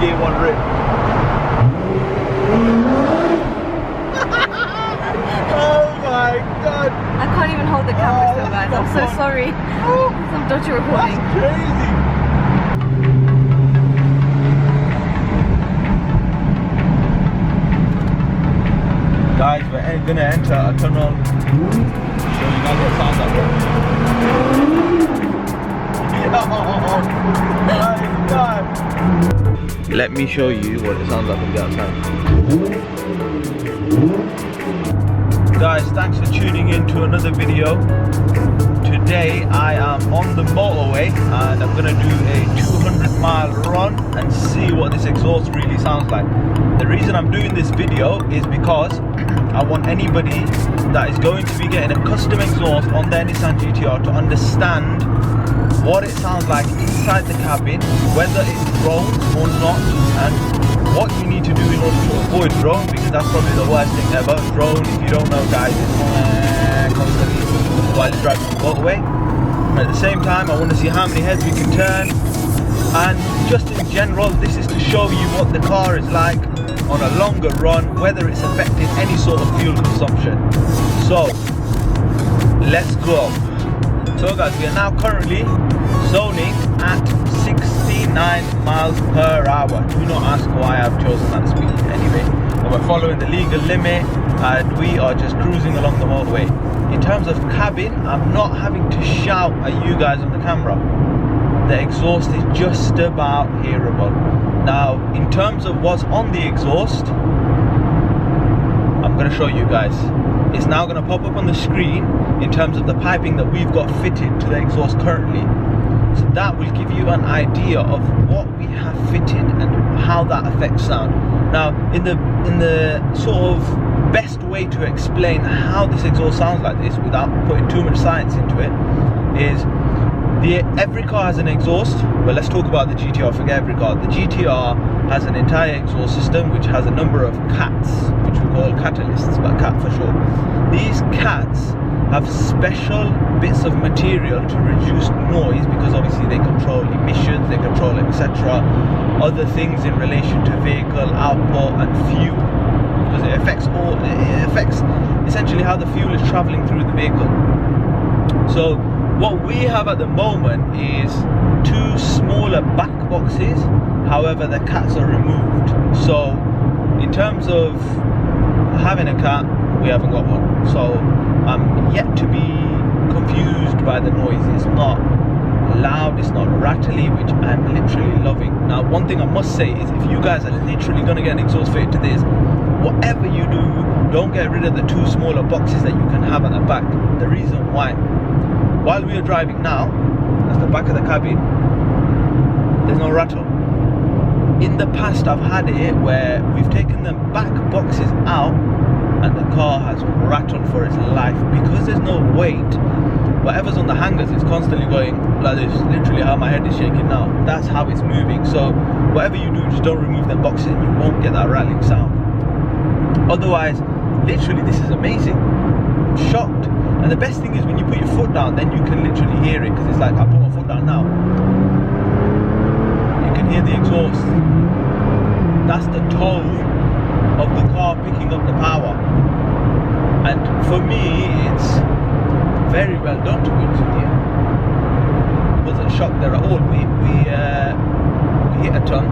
gear one rip. Oh my god! I can't even hold the camera still, guys. I'm so sorry. Some dodgy recording. That's crazy. Guys, we're gonna enter a tunnel. Show you guys what it sounds like. Oh my god! Let me show you what it sounds like from the outside. Guys, thanks for tuning in to another video. Today I am on the motorway and I'm gonna do a 200-mile run and see what this exhaust really sounds like. The reason I'm doing this video is because I want anybody that is going to be getting a custom exhaust on their Nissan GTR to understand what it sounds like inside the cabin, whether it's drone or not, and what you need to do in order to avoid drone, because that's probably the worst thing ever. Drone, if you don't know, guys, it's constantly while you're driving the motorway. At the same time, I want to see how many heads we can turn, and just in general, this is to show you what the car is like on a longer run, whether it's affecting any sort of fuel consumption. So let's go. So guys, we are now currently zoning at 69 miles per hour. Do not ask why I've chosen that speed anyway. But we're following the legal limit and we are just cruising along the motorway. In terms of cabin, I'm not having to shout at you guys on the camera. The exhaust is just about hearable. Now, in terms of what's on the exhaust, I'm going to show you guys. It's now going to pop up on the screen in terms of the piping that we've got fitted to the exhaust currently. So that will give you an idea of what we have fitted and how that affects sound. Now, in the sort of best way to explain how this exhaust sounds like this without putting too much science into it is every car has an exhaust. Well, let's talk about the GTR, forget every car. The GTR has an entire exhaust system which has a number of cats, which we call catalysts, but cat for short. These cats have special bits of material to reduce noise, because obviously they control emissions, they control etc. other things in relation to vehicle output and fuel, because it affects essentially how the fuel is traveling through the vehicle. So what we have at the moment is two smaller back boxes, however the cats are removed. So in terms of having a cat, we haven't got one. So I'm yet to be confused by the noise. It's not loud, it's not rattly, which I'm literally loving. Now, one thing I must say is if you guys are literally going to get an exhaust fitted to this, whatever you do, don't get rid of the two smaller boxes that you can have at the back. The reason why, while we are driving now, that's the back of the cabin, there's no rattle. In the past I've had it where we've taken the back boxes out and the car has rattled for its life because there's no weight. Whatever's on the hangers is constantly going like this. Literally how my head is shaking now. That's how it's moving. So whatever you do, just don't remove them boxes and you won't get that rattling sound. Otherwise, literally this is amazing. I'm shocked. And the best thing is when you put your foot down, then you can literally hear it, because it's like, I put my foot down now. You can hear the exhaust. That's the tone of the car picking up the power. And for me, it's very well done, to be honest with you. Wasn't shocked there at all. We hit a ton.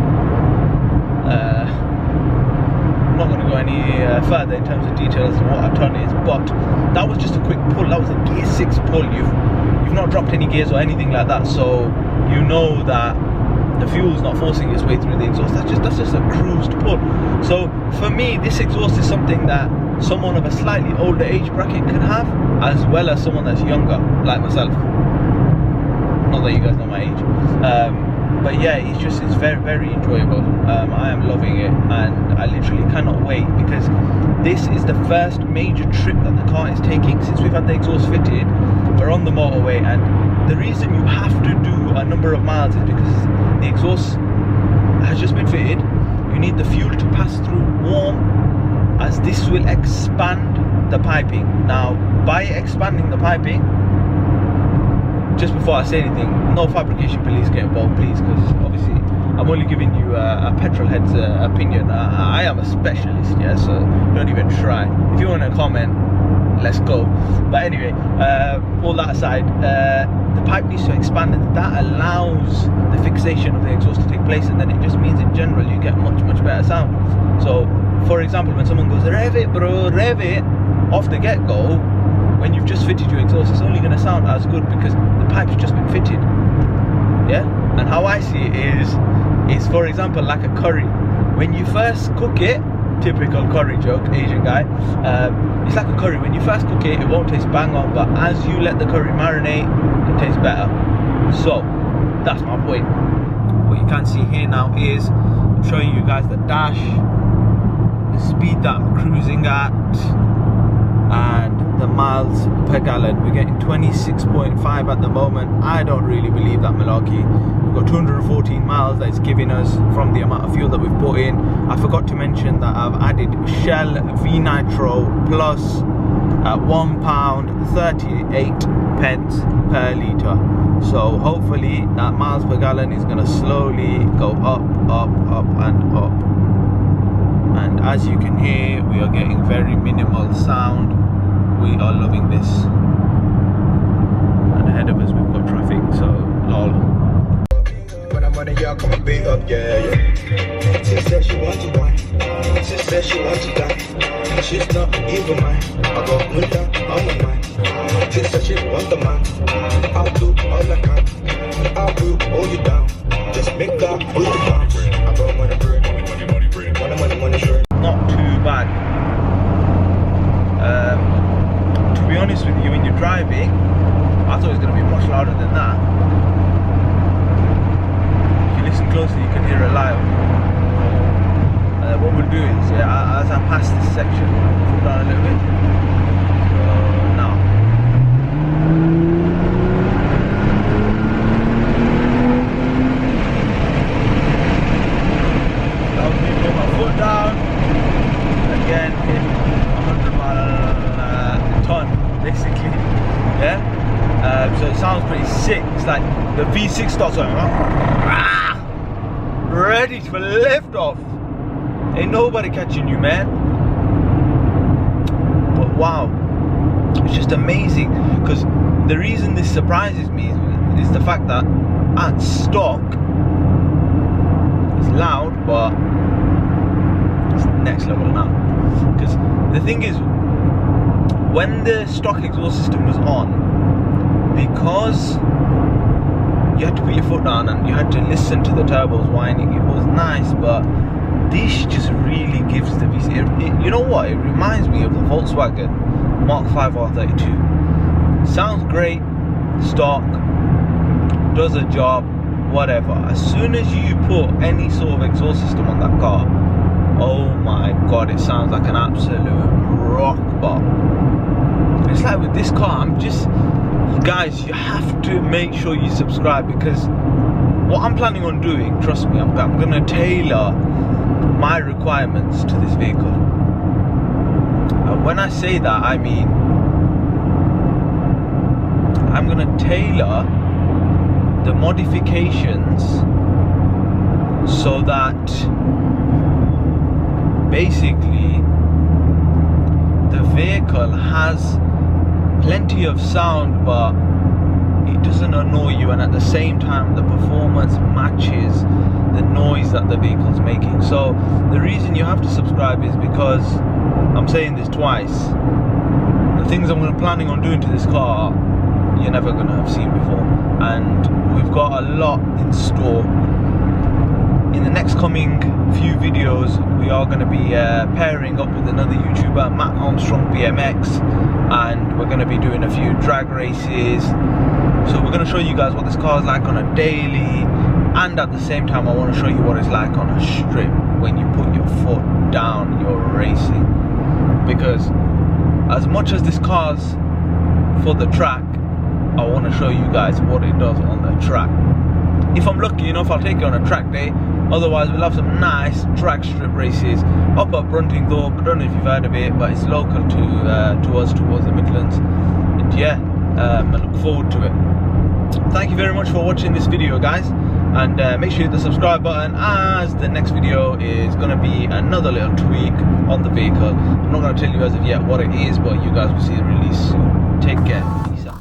I'm not going to go any further in terms of details of what a ton is, but that was just a quick pull. That was a gear 6 pull. You've not dropped any gears or anything like that, so you know that the fuel's not forcing its way through the exhaust. That's just a cruised pull. So for me, this exhaust is something that someone of a slightly older age bracket can have, as well as someone that's younger, like myself. Not that you guys know my age. But yeah, it's very, very enjoyable. I am loving it, and I literally cannot wait, because this is the first major trip that the car is taking since we've had the exhaust fitted. We're on the motorway, and the reason you have to do a number of miles is because the exhaust has just been fitted. You need the fuel to pass through warm, as this will expand the piping. Now, by expanding the piping, just before I say anything, no fabrication police get involved, please, because obviously I'm only giving you a petrol head's opinion. I am a specialist, yeah, so don't even try. If you want to comment, let's go. But anyway, all that aside, the pipe needs to expand, and that allows the fixation of the exhaust to take place, and then it just means in general you get much better sound. So for example, when someone goes, rev it bro, rev it, off the get-go, when you've just fitted your exhaust, it's only going to sound as good because the pipe's just been fitted. Yeah. And how I see it is for example like a curry. When you first cook it, typical curry joke, Asian guy, it's like a curry. When you first cook it, it won't taste bang on, but as you let the curry marinate, it tastes better. So that's my point. What you can see here now is I'm showing you guys the dash, the speed that I'm cruising at, and the miles per gallon. We're getting 26.5 at the moment. I don't really believe that malarkey. We've got 214 miles that it's giving us from the amount of fuel that we've put in. I forgot to mention that I've added Shell V Nitro Plus at £1.38 per litre. So hopefully that miles per gallon is going to slowly go up and up. And as you can hear, we are getting very minimal sound. We are loving this. And ahead of us we've got traffic, so lol. When I'm running, y'all come big up, yeah. She said she wants to wine. She said she wants to die. She's not even mine. I go winter on my mind. She said she wants the man. I'll do all I can. I'll do hold you down. Just make that with the bounce. I go money brain. Money brain. Not too bad. To be honest with you, when you're driving, I thought it was going to be much louder than that. If you listen closely, you can hear it live. What we'll do is, as I pass this section, pull down a little bit. So now. Now we put my foot down. Again, hit 100 ton, basically. Yeah. So it sounds pretty sick. It's like the V6 starts going, ready for lift off. Ain't nobody catching you, man. But wow, it's just amazing, because the reason this surprises me is the fact that at stock it's loud, but it's next level now. Because the thing is, when the stock exhaust system was on, because you had to put your foot down and you had to listen to the turbos whining, it was nice, but this just really gives the V6. You know what? It reminds me of the Volkswagen Mark 5 R32. Sounds great, stock, does a job, whatever. As soon as you put any sort of exhaust system on that car, oh my god, it sounds like an absolute rock bomb. It's like with this car, guys, you have to make sure you subscribe, because what I'm planning on doing, trust me, I'm going to tailor my requirements to this vehicle. And when I say that, I mean I'm going to tailor the modifications so that basically the vehicle has plenty of sound, but it doesn't annoy you, and at the same time the performance matches the noise that the vehicle's making. So the reason you have to subscribe is because, I'm saying this twice, the things I'm planning on doing to this car you're never going to have seen before, and we've got a lot in store. In the next coming few videos we are going to be pairing up with another YouTuber, Matt Armstrong BMX, and we're going to be doing a few drag races. So we're going to show you guys what this car is like on a daily, and at the same time I want to show you what it's like on a strip when you put your foot down, you're racing. Because as much as this car's for the track, I want to show you guys what it does on the track. If I'm lucky enough, I'll take it on a track day. Otherwise, we'll have some nice track strip races up at Bruntingthorpe. I don't know if you've heard of it, but it's local to us towards the Midlands. And yeah, I look forward to it. Thank you very much for watching this video, guys. and make sure you hit the subscribe button, as the next video is going to be another little tweak on the vehicle. I'm not going to tell you as of yet what it is, but you guys will see the release soon. Take care. Peace out.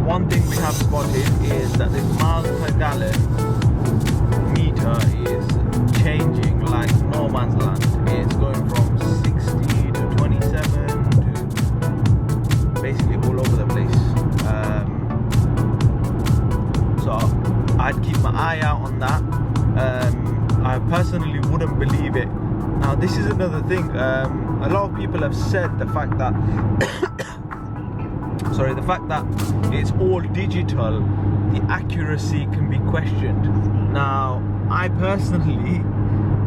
One thing we have spotted is that this miles per gallon meter is changing like no man's land. It's going from 60 to 27 to basically all over the place. So I'd keep my eye out on that. I personally wouldn't believe it. Now this is another thing. A lot of people have said the fact that the fact that it's all digital, the accuracy can be questioned. Now, I personally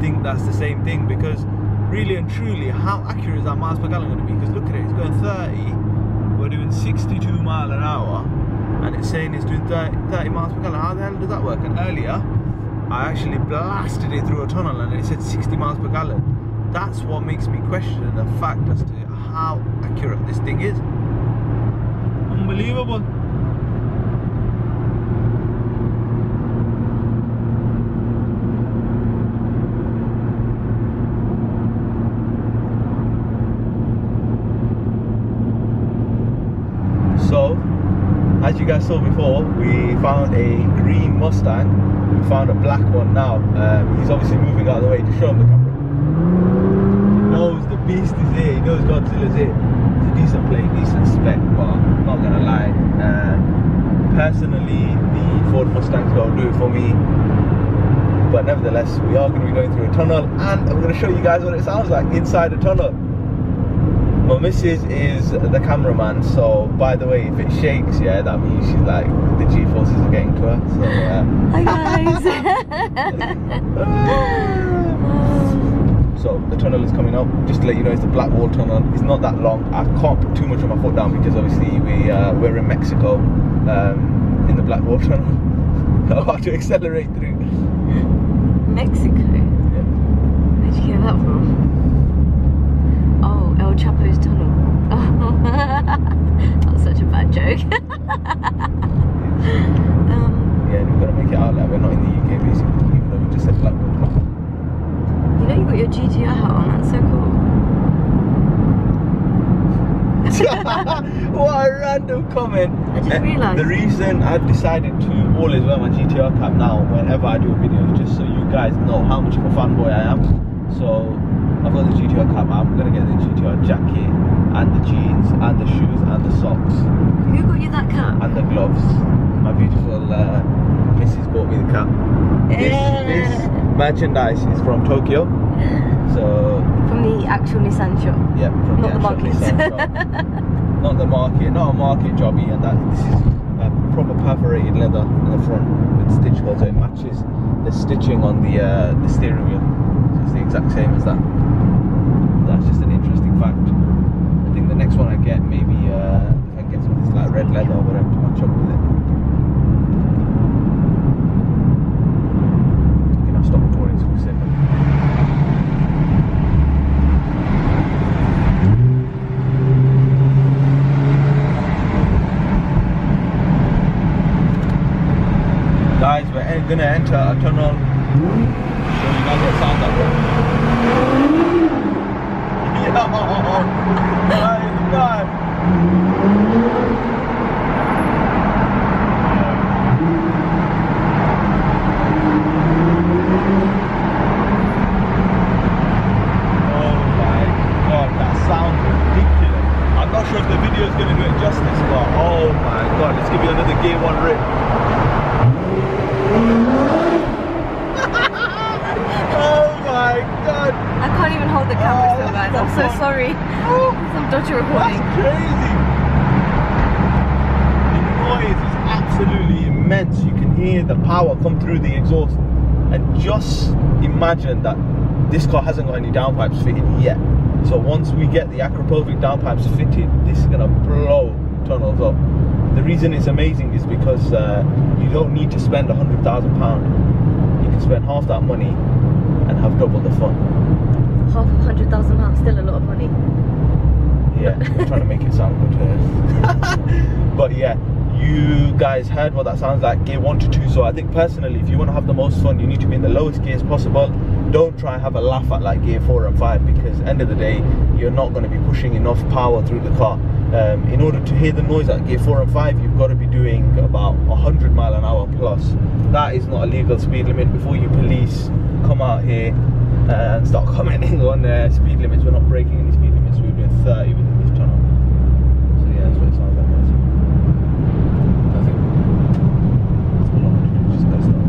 think that's the same thing, because really and truly, how accurate is that miles per gallon going to be? Because look at it, it's going 30, we're doing 62 mile an hour, and it's saying it's doing 30 miles per gallon. How the hell does that work? And earlier, I actually blasted it through a tunnel and it said 60 miles per gallon. That's what makes me question the fact as to how accurate this thing is. Unbelievable. So, as you guys saw before, we found a green Mustang. We found a black one now. He's obviously moving out of the way to show him the camera. He knows the beast is here. He knows Godzilla's here. It's a decent plate, decent spec, but I'm not gonna lie. Personally, the Ford Mustang's gonna do it for me. But nevertheless, we are going to be going through a tunnel, and I'm going to show you guys what it sounds like inside a tunnel. My missus is the cameraman, so by the way, if it shakes, yeah, that means she's like, the G-forces are getting to her. So, hi guys. So the tunnel is coming up. Just to let you know, it's the Black Wall tunnel. It's not that long. I can't put too much of my foot down because obviously we're in Mexico, in the Black Wall tunnel. I'm about to accelerate through. Mexico? Yeah. Where'd you get that from? Oh, El Chapo's tunnel. Oh, that's such a bad joke. Yeah, we've got to make it out like we're not in the UK basically, even though we just said Black Wall tunnel. You know you got your GTR hat on, that's so cool. What a random comment. I just realised. The reason I've decided to always wear my GTR cap now whenever I do a video is just so you guys know how much of a fanboy I am. So I've got the GTR cap, I'm going to get the GTR jacket and the jeans and the shoes and the socks. Who got you that cap? And the gloves. My beautiful missus bought me the cap. This merchandise is from Tokyo. So from the actual Nissan shop? Yeah, from not the market. Nissan shop. Not the market, not a market jobby, and that this is proper perforated leather in the front with stitch holes, so it matches the stitching on the steering wheel. So it's the exact same as that. That's just an interesting fact. I think the next one I get, maybe if I get some of this like red leather or whatever to match up with it. Okay, now stop recording so we save it. Guys, we're gonna enter a tunnel. So you guys what it sounds like. Yo, God. Oh my God, that sounds ridiculous. I'm not sure if the video is gonna do it justice, but oh my God, let's give you another gear 1 rip. Oh my God! I can't even hold the camera still, guys. I'm so sorry. Some dodgy recording. That's crazy. The noise is absolutely immense. You can hear the power come through the exhaust, and just imagine that this car hasn't got any downpipes fitted yet. So once we get the Acropovic downpipes fitted, this is gonna blow tunnels up. The reason it's amazing is because you don't need to spend £100,000. You can spend half that money and have double the fun. Half of £100,000, still a lot of money. Yeah, I'm trying to make it sound good here. But yeah, you guys heard what that sounds like, gear 1 to 2. So I think personally, if you want to have the most fun, you need to be in the lowest gears possible. Don't try and have a laugh at like gear 4 and 5, because end of the day, you're not going to be pushing enough power through the car. In order to hear the noise at gear 4 and 5, you've got to be doing about 100 mile an hour plus. That is not a legal speed limit. Before you police come out here and start commenting on speed limits, we're not breaking any speed limits. We're doing 30 within this tunnel. So yeah, that's what it sounds like, guys. Perfect. That's all I'm going to do, just test that.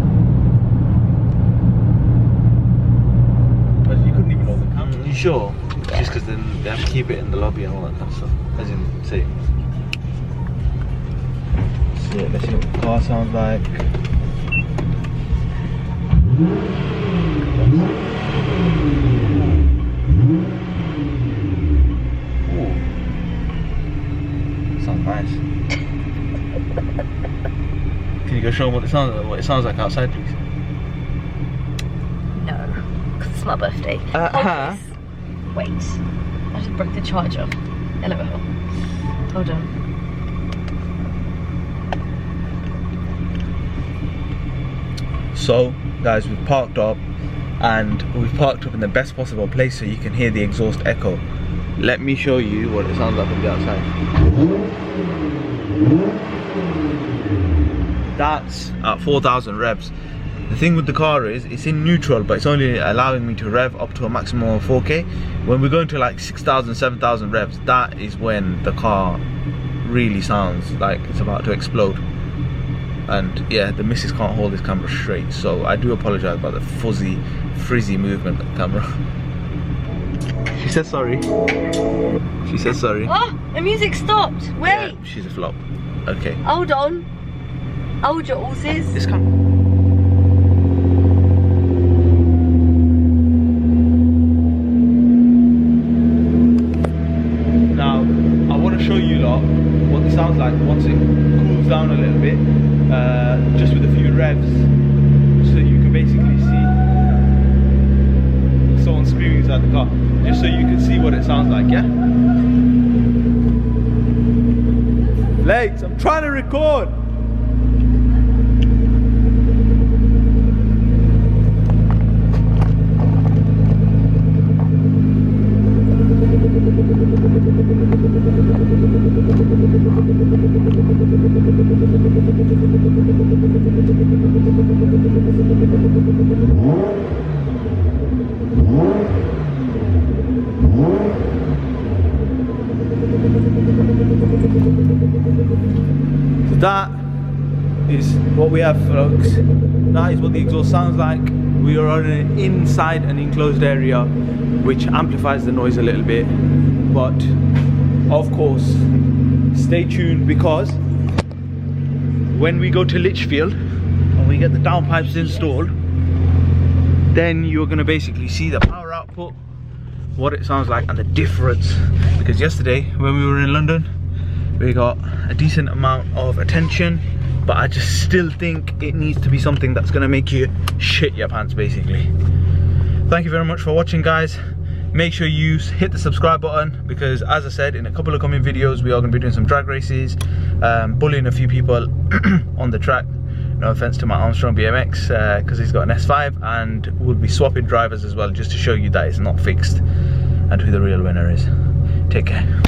But you couldn't even hold the camera. You sure? Yeah. Just because then they have to keep it in the lobby and all that kind of stuff. As in, see. So let's see what the car sounds like. Ooh. Sounds nice. Can you go show them what it sounds like outside, please? No, because it's my birthday. Wait, I just broke the charger. Elevator. Hold on. So, guys, we've parked up, and we've parked up in the best possible place so you can hear the exhaust echo. Let me show you what it sounds like from the outside. That's at 4,000 revs. The thing with the car is it's in neutral, but it's only allowing me to rev up to a maximum of 4K. When we're going to like 6,000, 7,000 revs, that is when the car really sounds like it's about to explode. And yeah, the missus can't hold this camera straight, so I do apologize about the fuzzy, frizzy movement of the camera. She said sorry. She said sorry. Oh, the music stopped. Wait. Yeah, she's a flop. Okay. Hold on. Hold your horses. This camera. Now, I want to show you lot what it sounds like once it cools down a little bit, just with a few revs, so you can basically see someone screaming inside the car, just so you can see what it sounds like, yeah? Legs, I'm trying to record! That is what we have, folks. That is what the exhaust sounds like. We are on an inside an enclosed area, which amplifies the noise a little bit, but of course stay tuned, because when we go to Lichfield and we get the downpipes installed, then you're going to basically see the power output, what it sounds like, and the difference. Because yesterday when we were in London, we got a decent amount of attention, but I just still think it needs to be something that's going to make you shit your pants basically. Thank you very much for watching, guys. Make sure you hit the subscribe button, because as I said, in a couple of coming videos we are going to be doing some drag races, bullying a few people on the track. No offense to my Armstrong BMX, because he's got an S5, and we'll be swapping drivers as well, just to show you that it's not fixed and who the real winner is. Take care.